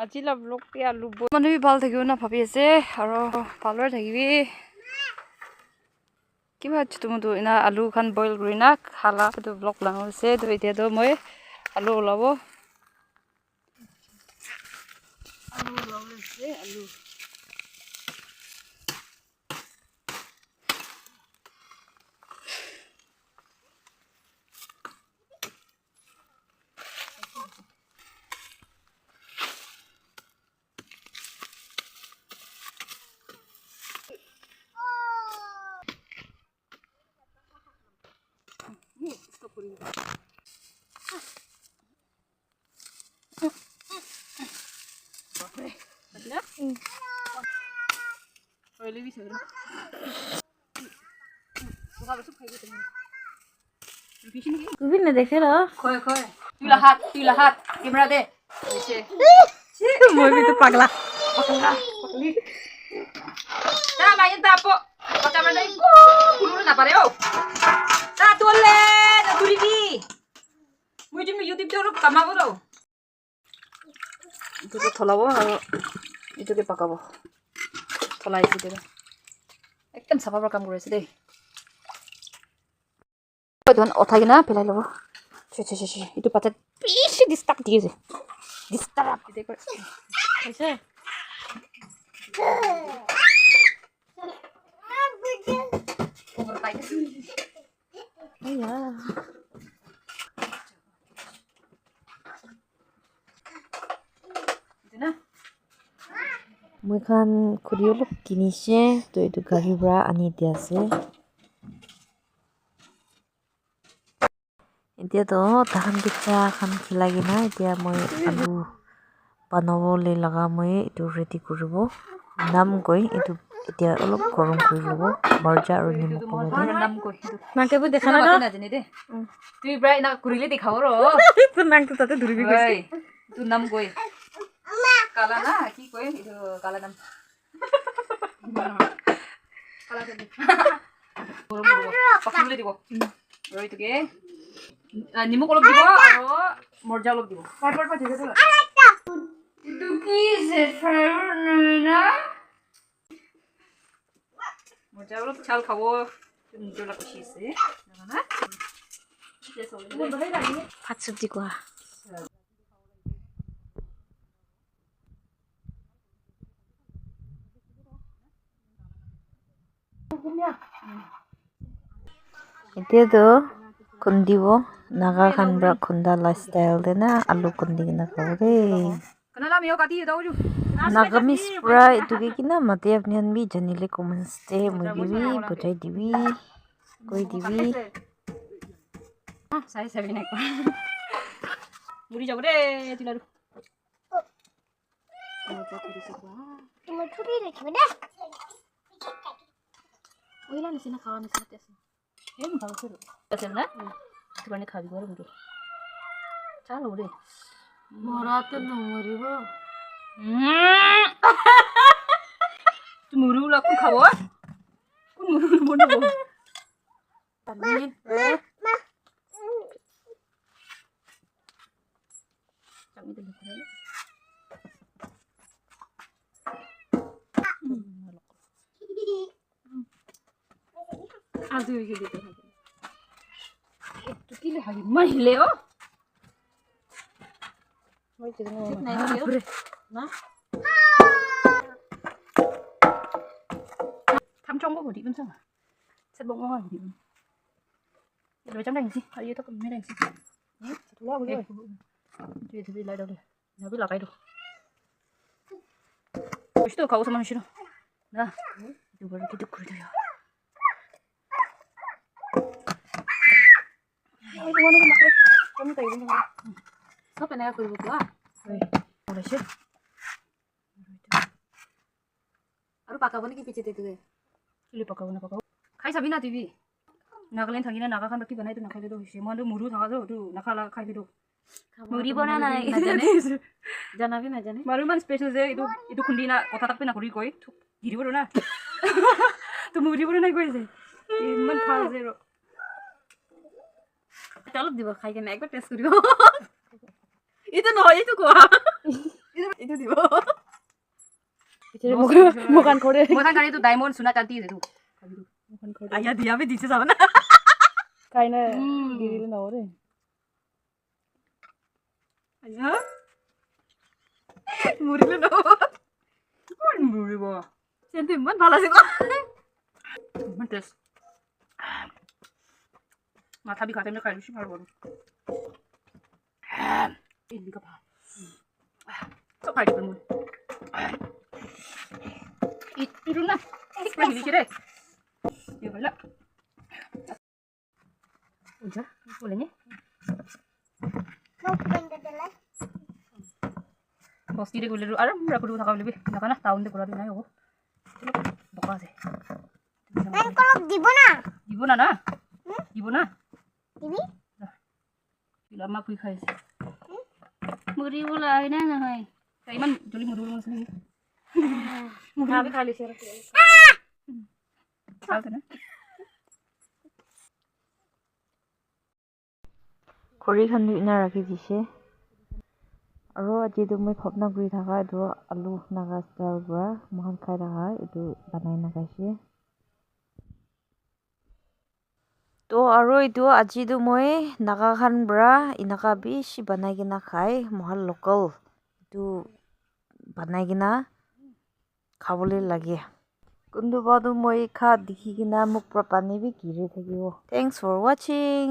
আজি ব্লগ আলু মানুহ ভাল থাকিব না ভাবি আছে আৰু ভালৰে থাকিবি কিবা তোমাৰতো এনা আলু খান বইল কৰি না খালা এইটো ব্লগ ডাঙৰ হৈছে তো এতিয়াতো মই আলু ওলাব আলু Kuvi na dekhe ra. Khoi tu lahat camera de Moi bhi to pagla. ta main ta po camera dai kulu na pare o ta tolle na duribi moi jimi youtube to kamabo ro itu to tholabo aru itu ke pakabo tholai ase de ekdam safa kam kori ase de don othai na pelai lobo che itu patat pishi disturb diye disturb de kor Kaise? Iya. Moi khan khuri olop kinishe to etu gari bra ani dia ase. Etia to tahan kicha khan khilagi na etia moi alu banabo le laga moi etu ready kuribo nam koi etu etia olop gorom kuri lobo marja aru nimok pawai nam koi nangke bu dekha na na jane de tu brai na kurile dikhao ro to nang to tate dhuribi oi tu nam koi kala na ki koi itu kala nam kala de pakule dibo roi tu ke nimok olop dibo aru morja olop dibo par pa jega to itu ki se na morja olop chal khabo নিজৰ লাগি আছে না ভাত চব্জি কোৱা এতিয়াতো খুন্দিব নাগা খান বৰা খুন্দা লাইষ্টাইল দে না আলু খুন্দি কিনা খাব দেই kenala meo kati daw ju Nagamese পুৰা এইটোকে কিনা মাতি আপুনি আনবি জানিলে কমেণ্টছ দে মই দিবি বুজাই দিবি কৈ দিবি sai sabi na ko muri যাব রে তিলারু মই ছুরি রাখবি না ওইলা নিছিনা খাওয়া নিছিনা আছে এই মু খাবো আছে না তুই মানে খাবি করে মুড়ি চলো রে মরাতে নমরিব তুই মুড়ি লা কোন খাবো কোন মুড়ি বনবো পানি আমি তো দেখতে আজ হয়ে গেছে তো একটু কি লে হাগি মাইলে ও মই কিনো নাই না tham trong có đi bên sao sẽ bông ngon thì rồi trong đành gì ở đây tao còn mấy đành gì nhé lo cái rồi thì lại đâu đây nó biết là cái đâu 혹시 또 가고서 만 싫어 나 이거 이렇게 듣고 그래요 이거 하는 거 맞게 좀 더 이거 좀 섭외 내가 그리고 거야 ওলাইছে আৰু পাকাব নেকি পিছেতে তুই chilli পকাব নাপাকাব খাই চাবি না TV Nagaland থাকি না নাগা খান বাকি বনাইতো নাখালেতো হৈছে মইতো মুৰু থাকা তো নাখালা খাই দিলো মুড়ি বনা নাই নাজানে জানাবি নাজানে মাৰু ইমান স্পেচিয়েল যে এইটো খুন্দি না কথা তাকপে নকৰি কৈ গিৰিব না তো মুৰিব নাই কৈছে ইমান ভাল যে অলপ দিব খাই কেনে একবাৰ টেষ্ট কৰিব এইটো নহয় এইটো কোৱা এইটো দিব মুখান কৰে মুখান কৰি তো ডায়মণ্ড সোনা চাঁদি এইটো মুখান কৰি আয়া দিয়াবে দিছে যাব না খাই না গিৰিলে নৰে আয়া মুৰিলে ন কোন মুৰিব চেন্টি ইমান ভাল আছে ইমান টেষ্ট মাথা বিষাতে মই খাই লৈছো ভাল বাৰু এই লিকা ভাল চব খাই দিব মই itu na lagi di sini ya boleh udah bolehnya Mau pindah dulu. bos tidak boleh dulu aram berapa dulu takau lebih nah karena tahun deh kurang naik oh bakal sih Main kolok di mana? ibu na Ini? bila mak kui khai muri bola ini na hai kayak man joli muri bola sini খাবি খালি সে খৰি খান্দি ইনা ৰাখি দিছে আৰু আজিতো মই ভাবনা কৰি থকা এইটো আলু নাগা ষ্টাইল পৰা মহান খাই থকা এইটো বনাই নাখাইছে তো আৰু এইটো আজিতো মই নাগা খান পৰা ইনাকা বেছি বনাই কিনা খাই মহান লোকেল এইটো বনাই কিনা খাবলৈ লাগে কোনটো বাদু মই খা দেখি কিনা মোক পৰা পানী বি গিৰি থাকিব থেংকছ ফৰ ৱাচিং